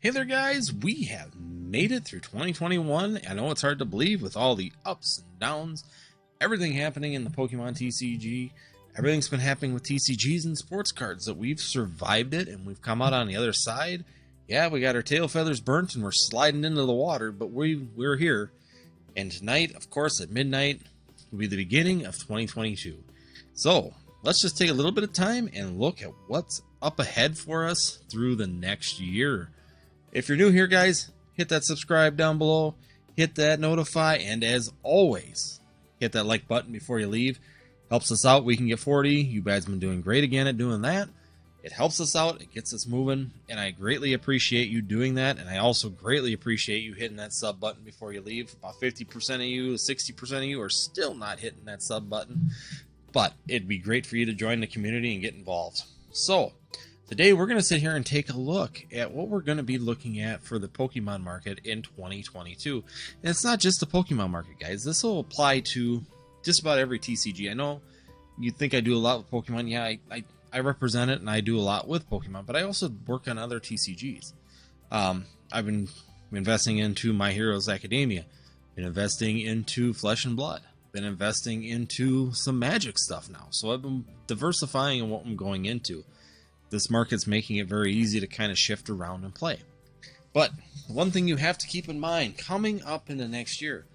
Hey there guys, we have made it through 2021. I know it's hard to believe with all the ups and downs, everything happening in the Pokemon TCG, everything's been happening with TCGs and sports cards, that we've survived it and we've come out on the other side. Yeah, we got our tail feathers burnt and we're sliding into the water, but we're here. And tonight, of course, at midnight, will be the beginning of 2022. So let's just take a little bit of time and look at what's up ahead for us through the next year. If you're new here, guys, hit that subscribe down below, hit that notify, and as always, hit that like button before you leave. Helps us out. We can get 40. You guys have been doing great again at doing that. It helps us out. It gets us moving, and I greatly appreciate you doing that, and I also greatly appreciate you hitting that sub button before you leave. About 50% of you, 60% of you are still not hitting that sub button, but it'd be great for you to join the community and get involved. So today we're going to sit here and take a look at what we're going to be looking at for the Pokemon market in 2022. And it's not just the Pokemon market, guys. This will apply to just about every TCG. I know you think I do a lot with Pokemon. Yeah, I represent it and I do a lot with Pokemon, but I also work on other TCGs. I've been investing into My Heroes Academia, been investing into Flesh and Blood, been investing into some Magic stuff now. So I've been diversifying in what I'm going into. This market's making it very easy to kind of shift around and play. But one thing you have to keep in mind, coming up in the next year,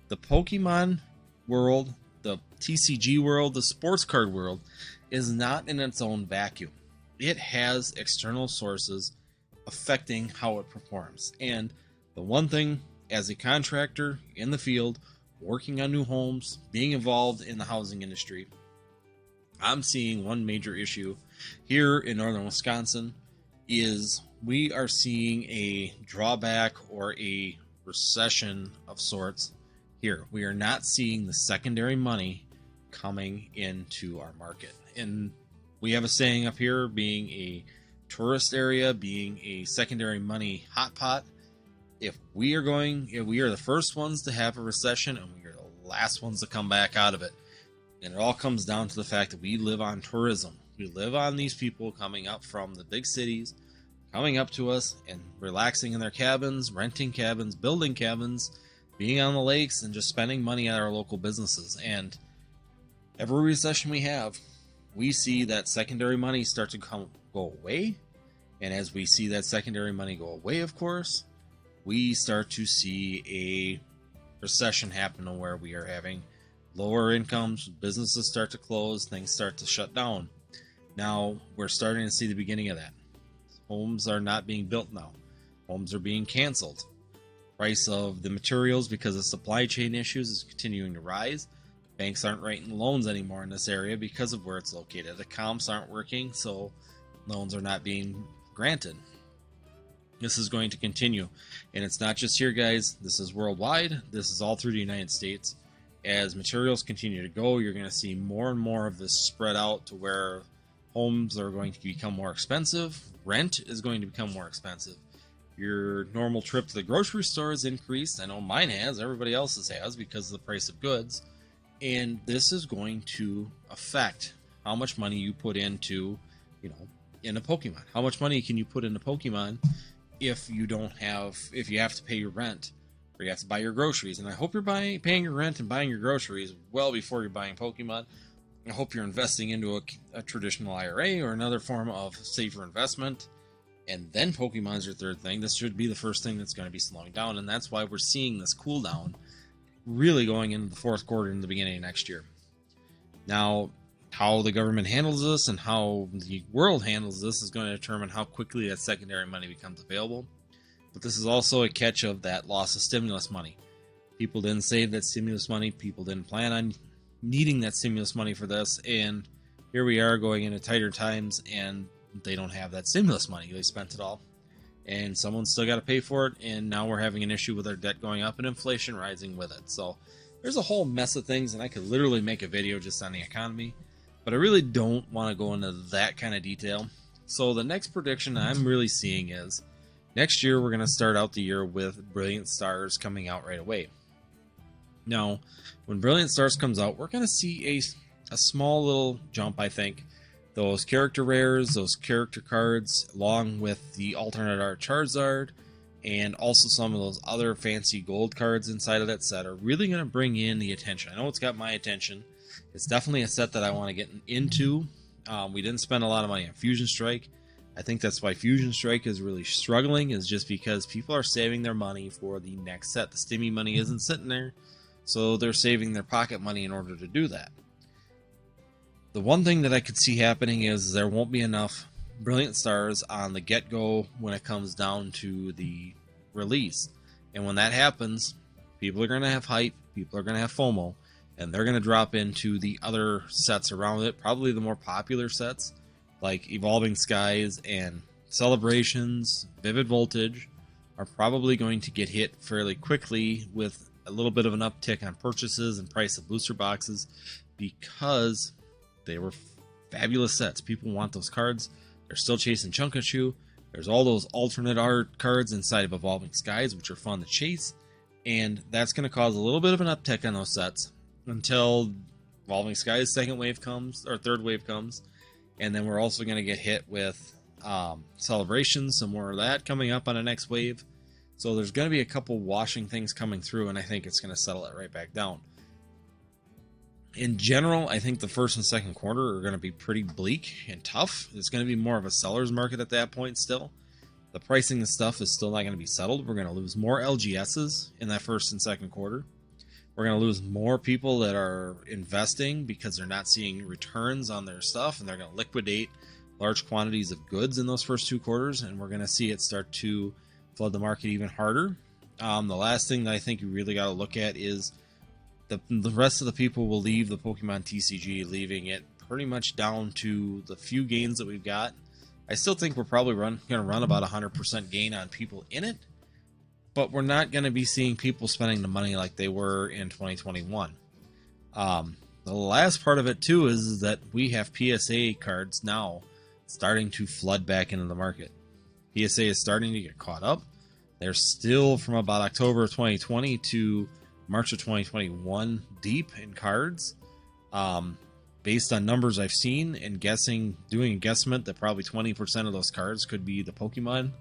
the Pokemon world, the TCG world, the sports card world is not in its own vacuum. It has external sources affecting how it performs. And the one thing, as a contractor in the field, working on new homes, being involved in the housing industry, I'm seeing one major issue here in northern Wisconsin is we are seeing a drawback or a recession of sorts here. We are not seeing the secondary money coming into our market. And we have a saying up here, being a tourist area, being a secondary money hot pot. If we are the first ones to have a recession and we are the last ones to come back out of it. And it all comes down to the fact that we live on tourism. We live on these people coming up from the big cities, coming up to us and relaxing in their cabins, renting cabins, building cabins, being on the lakes, and just spending money at our local businesses. And every recession we have, we see that secondary money start to go away. And as we see that secondary money go away, of course, we start to see a recession happen where we are having lower incomes, businesses start to close, things start to shut down. Now, we're starting to see the beginning of that. Homes are not being built now. Homes are being canceled. Price of the materials, because of supply chain issues, is continuing to rise. Banks aren't writing loans anymore in this area because of where it's located. The comps aren't working, so loans are not being granted. This is going to continue. And it's not just here, guys. This is worldwide. This is all through the United States. As materials continue to go, you're going to see more and more of this spread out to where homes are going to become more expensive. Rent is going to become more expensive. Your normal trip to the grocery store has increased. I know mine has. Everybody else's has, because of the price of goods. And this is going to affect how much money you put into, in a Pokemon. How much money can you put into Pokemon if you have to pay your rent? Or you have to buy your groceries. And I hope you're paying your rent and buying your groceries well before you're buying Pokemon. I hope you're investing into a traditional IRA or another form of safer investment. And then Pokemon's your third thing. This should be the first thing that's going to be slowing down. And that's why we're seeing this cool down really going into the fourth quarter and the beginning of next year. Now, how the government handles this and how the world handles this is going to determine how quickly that secondary money becomes available. But this is also a catch of that loss of stimulus money. People didn't save that stimulus money. People didn't plan on needing that stimulus money for this. And here we are going into tighter times and they don't have that stimulus money. They spent it all. And someone's still got to pay for it. And now we're having an issue with our debt going up and inflation rising with it. So there's a whole mess of things. And I could literally make a video just on the economy. But I really don't want to go into that kind of detail. So the next prediction I'm really seeing is next year, we're going to start out the year with Brilliant Stars coming out right away. Now, when Brilliant Stars comes out, we're going to see a small little jump, I think, those character rares, those character cards, along with the alternate art Charizard, and also some of those other fancy gold cards inside of that set are really going to bring in the attention. I know it's got my attention. It's definitely a set that I want to get into. We didn't spend a lot of money on Fusion Strike. I think that's why Fusion Strike is really struggling, is just because people are saving their money for the next set. The Stimmy money isn't sitting there, so they're saving their pocket money in order to do that. The one thing that I could see happening is there won't be enough Brilliant Stars on the get-go when it comes down to the release. And when that happens, people are going to have hype, people are going to have FOMO, and they're going to drop into the other sets around it, probably the more popular sets, like Evolving Skies and Celebrations, Vivid Voltage, are probably going to get hit fairly quickly with a little bit of an uptick on purchases and price of booster boxes, because they were fabulous sets. People want those cards. They're still chasing Chunkachu. There's all those alternate art cards inside of Evolving Skies, which are fun to chase, and that's going to cause a little bit of an uptick on those sets until Evolving Skies second wave comes, or third wave comes, and then we're also going to get hit with Celebrations, some more of that coming up on the next wave. So there's going to be a couple washing things coming through, and I think it's going to settle it right back down. In general, I think the first and second quarter are going to be pretty bleak and tough. It's going to be more of a seller's market at that point still. The pricing of stuff is still not going to be settled. We're going to lose more LGSs in that first and second quarter. We're going to lose more people that are investing because they're not seeing returns on their stuff, and they're going to liquidate large quantities of goods in those first two quarters, and we're going to see it start to flood the market even harder. The last thing that I think you really got to look at is the rest of the people will leave the Pokemon TCG, leaving it pretty much down to the few gains that we've got. I still think we're probably going to run about 100% gain on people in it, but we're not going to be seeing people spending the money like they were in 2021. The last part of it, too, is that we have PSA cards now starting to flood back into the market. PSA is starting to get caught up. They're still, from about October of 2020 to March of 2021, deep in cards. Based on numbers I've seen and doing a guesstimate that probably 20% of those cards could be the Pokemon.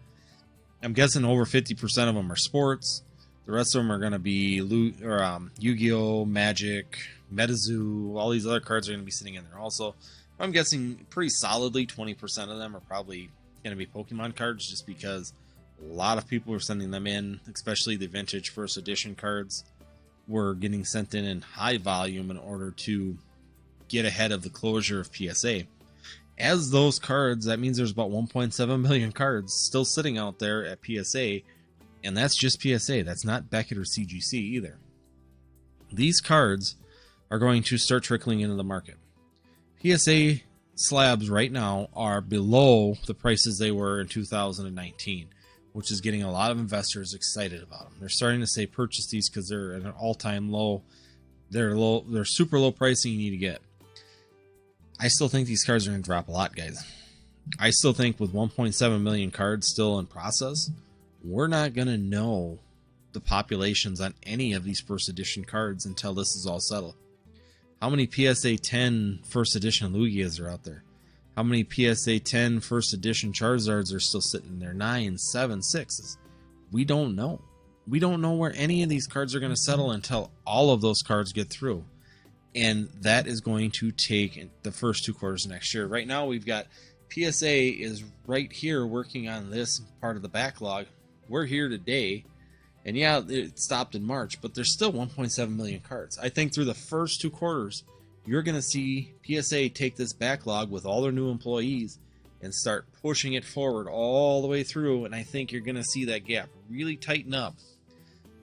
I'm guessing over 50% of them are sports. The rest of them are going to be Yu-Gi-Oh, Magic, MetaZoo. All these other cards are going to be sitting in there also. I'm guessing pretty solidly 20% of them are probably going to be Pokemon cards, just because a lot of people are sending them in, especially the vintage first edition cards were getting sent in high volume in order to get ahead of the closure of PSA. As those cards, that means there's about 1.7 million cards still sitting out there at PSA, and that's just PSA. That's not Beckett or CGC either. These cards are going to start trickling into the market. PSA slabs right now are below the prices they were in 2019, which is getting a lot of investors excited about them. They're starting to say purchase these because they're at an all-time low. They're super low pricing you need to get. I still think these cards are going to drop a lot, guys. I still think with 1.7 million cards still in process, we're not going to know the populations on any of these first edition cards until this is all settled. How many PSA 10 first edition Lugias are out there? How many PSA 10 first edition Charizards are still sitting there? 9, 7, 6s. We don't know. We don't know where any of these cards are going to settle until all of those cards get through. And that is going to take the first 2 quarters of next year. Right now, we've got PSA is right here working on this part of the backlog. We're here today. And yeah, it stopped in March, but there's still 1.7 million cards. I think through the first 2 quarters, you're going to see PSA take this backlog with all their new employees and start pushing it forward all the way through. And I think you're going to see that gap really tighten up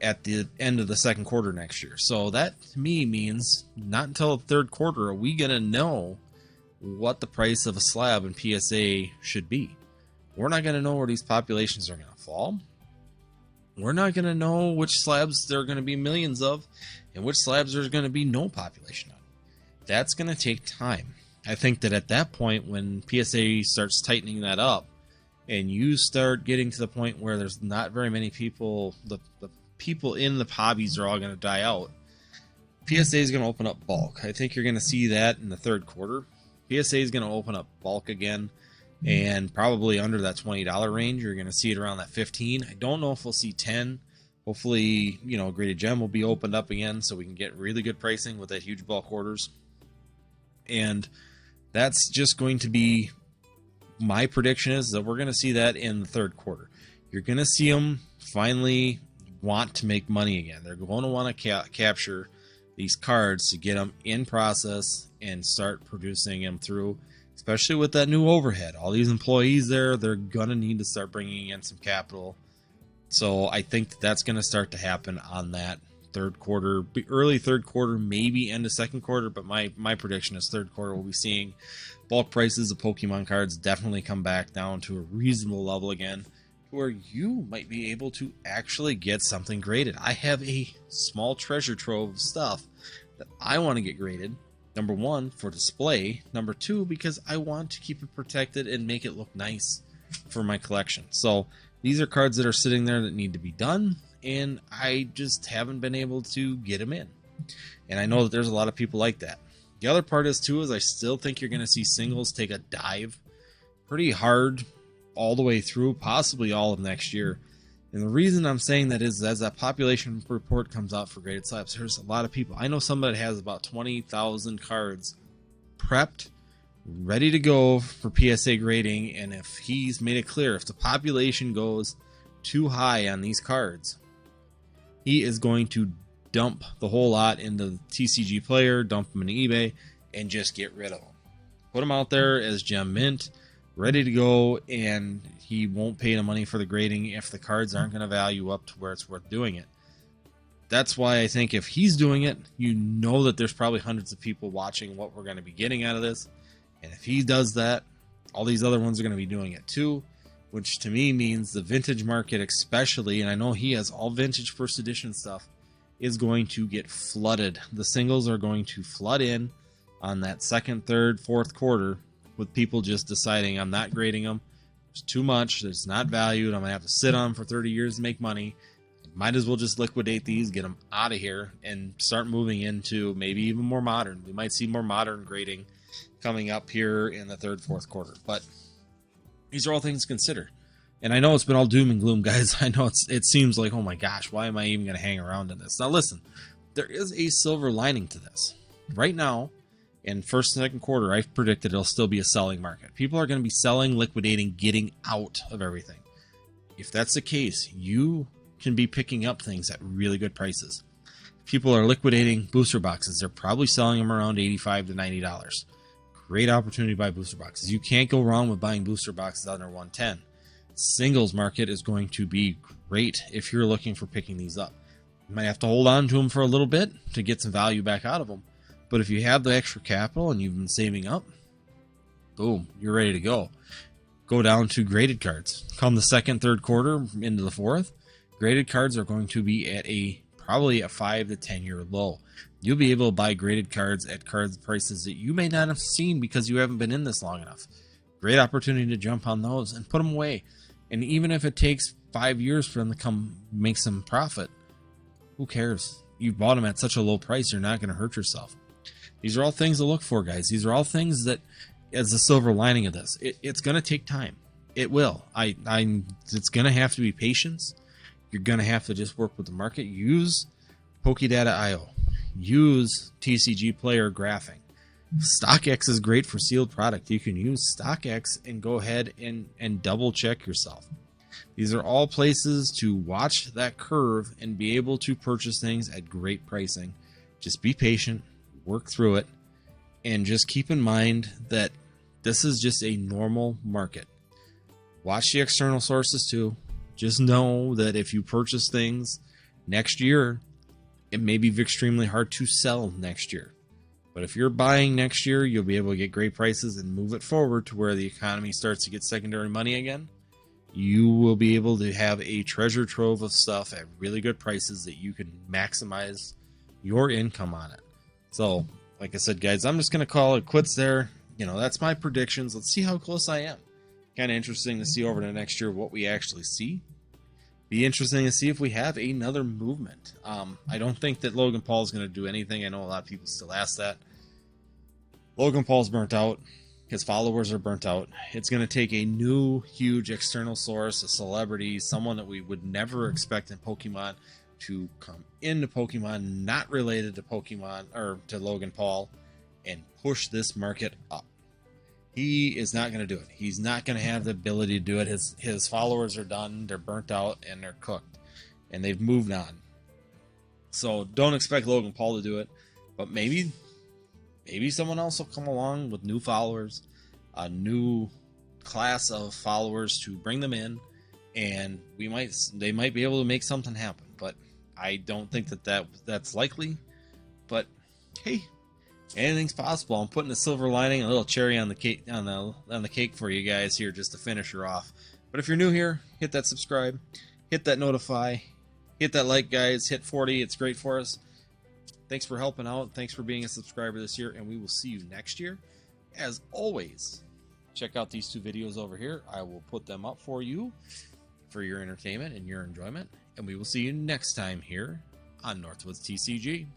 at the end of the second quarter next year. So that to me means not until the third quarter are we going to know what the price of a slab in PSA should be. We're not going to know where these populations are going to fall. We're not going to know which slabs there are going to be millions of and which slabs there's going to be no population of. That's going to take time. I think that at that point, when PSA starts tightening that up and you start getting to the point where there's not very many people, the people in the hobbies are all going to die out, PSA is going to open up bulk. I think you're going to see that in the third quarter, PSA is going to open up bulk again, and probably under that $20 range. You're going to see it around that 15. I don't know if we'll see 10. Hopefully, you know, graded gem will be opened up again so we can get really good pricing with that huge bulk orders. And that's just going to be, my prediction is that we're going to see that in the third quarter. You're going to see them finally want to make money again. They're going to want to capture these cards to get them in process and start producing them through, especially with that new overhead. All these employees there, they're going to need to start bringing in some capital. So I think that's going to start to happen on that third quarter, early third quarter, maybe end of second quarter. But my prediction is third quarter we'll be seeing bulk prices of Pokemon cards definitely come back down to a reasonable level again, where you might be able to actually get something graded. I have a small treasure trove of stuff that I want to get graded. Number one, for display. Number two, because I want to keep it protected and make it look nice for my collection. So these are cards that are sitting there that need to be done, and I just haven't been able to get them in. And I know that there's a lot of people like that. The other part is too, is I still think you're going to see singles take a dive pretty hard all the way through, possibly all of next year. And the reason I'm saying that is, as that population report comes out for graded slabs, there's a lot of people. I know somebody that has about 20,000 cards prepped, ready to go for PSA grading, and if he's made it clear, if the population goes too high on these cards, he is going to dump the whole lot into the TCG player, dump them into eBay, and just get rid of them. Put them out there as gem mint, ready to go, and he won't pay the money for the grading if the cards aren't going to value up to where it's worth doing it. That's why I think if he's doing it, you know that there's probably hundreds of people watching what we're going to be getting out of this. And if he does that, all these other ones are going to be doing it too, which to me means the vintage market especially, and I know he has all vintage first edition stuff, is going to get flooded. The singles are going to flood in on that second, third, fourth quarter, with people just deciding, I'm not grading them. It's too much. It's not valued. I'm going to have to sit on them for 30 years to make money. Might as well just liquidate these, get them out of here, and start moving into maybe even more modern. We might see more modern grading coming up here in the third, fourth quarter. But these are all things to consider. And I know it's been all doom and gloom, guys. I know it seems like, oh my gosh, why am I even going to hang around in this? Now listen, there is a silver lining to this. Right now, in first and second quarter, I've predicted it'll still be a selling market. People are going to be selling, liquidating, getting out of everything. If that's the case, you can be picking up things at really good prices. People are liquidating booster boxes. They're probably selling them around $85 to $90. Great opportunity to buy booster boxes. You can't go wrong with buying booster boxes under $110. Singles market is going to be great if you're looking for picking these up. You might have to hold on to them for a little bit to get some value back out of them. But if you have the extra capital and you've been saving up, boom, you're ready to go. Go down to graded cards. Come the second, third quarter into the fourth, graded cards are going to be at probably a 5 to 10 year low. You'll be able to buy graded cards at cards prices that you may not have seen because you haven't been in this long enough. Great opportunity to jump on those and put them away. And even if it takes 5 years for them to come make some profit, who cares? You bought them at such a low price, you're not going to hurt yourself. These are all things to look for, guys. These are all things that, as the silver lining of this, it's going to take time. It will. It's going to have to be patience. You're going to have to just work with the market. Use Pokedata.io. Use TCG Player graphing. StockX is great for sealed product. You can use StockX and go ahead and double check yourself. These are all places to watch that curve and be able to purchase things at great pricing. Just be patient, work through it, and just keep in mind that this is just a normal market. Watch the external sources too. Just know that if you purchase things next year, it may be extremely hard to sell next year. But if you're buying next year, you'll be able to get great prices and move it forward to where the economy starts to get secondary money again. You will be able to have a treasure trove of stuff at really good prices that you can maximize your income on it. So, like I said, guys, I'm just going to call it quits there. You know, that's my predictions. Let's see how close I am. Kind of interesting to see over the next year what we actually see. Be interesting to see if we have another movement. I don't think that Logan Paul is going to do anything. I know a lot of people still ask that. Logan Paul's burnt out. His followers are burnt out. It's going to take a new huge external source, a celebrity, someone that we would never expect in Pokemon to come into Pokemon, not related to Pokemon or to Logan Paul, and push this market up. He is not going to do it. He's not going to have the ability to do it. His followers are done. They're burnt out and they're cooked, and they've moved on. So don't expect Logan Paul to do it, but maybe someone else will come along with new followers, a new class of followers to bring them in, and they might be able to make something happen. But I don't think that's likely. But hey, anything's possible. I'm putting a silver lining, a little cherry on the cake on the cake for you guys here, just to finish her off. But if you're new here, hit that subscribe, hit that notify, hit that like, guys. Hit 40. It's great for us. Thanks for helping out. Thanks for being a subscriber this year, and we will see you next year. As always, check out these 2 videos over here. I will put them up for you for your entertainment and your enjoyment, and we will see you next time here on Northwoods TCG.